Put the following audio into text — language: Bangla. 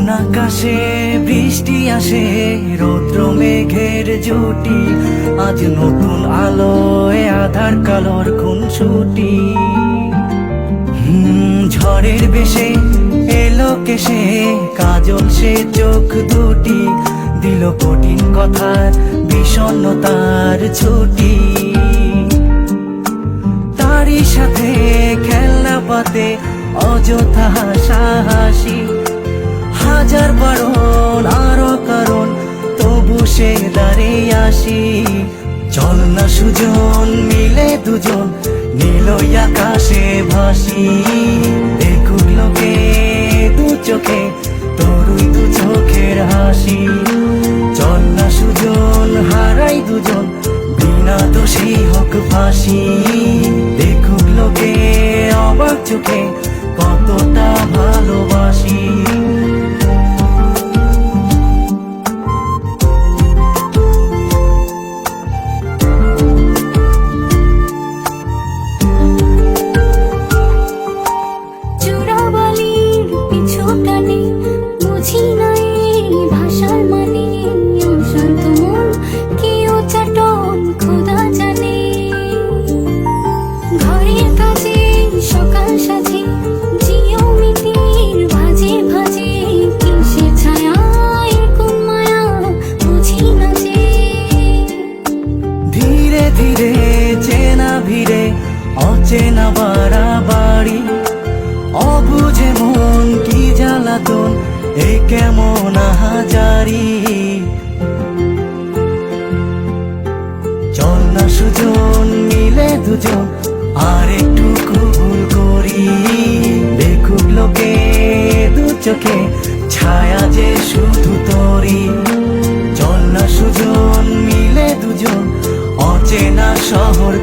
আকাশে বৃষ্টি আসে, রৌদ্র মেঘের জুটি, আজ নতুন আলোয় আধার কালোর খুনসুটি। ঝড়ের বেশে এলো কেসে, কাজল সে চোখ দুটি, দিল কঠিন কথার বিষণ্ণতার ছুটি। তারই সাথে খেলনা পাতে অযথা হাসাহাসি, হাজার বারণ আরো কারণ তবু সে দাঁড়িয়ে আসি। চল না সুজন মিলে দুজন নীলই আকাশে ভাসি, দেখুক লোকে দু চোখে তোরই দু চোখের হাসি। চল না সুজন হারাই দুজন বিনা দোষী হোক ফাঁসি, দেখুক লোকে অবাক চোখে কতটা ভালোবাসি। ধীরে চেনা ভিড়ে অচেনা বাড়াবাড়ি, অবুঝে মন কি জ্বালাতন এ কেমন আহাজারি। চল না সুজন মিলে দুজন আর একটু ভুল করি, দেখুক লোকে দু চোখে ছায়া যে শুধু তোরি। চল না সুজন মিলে দুজন অচেনা শহর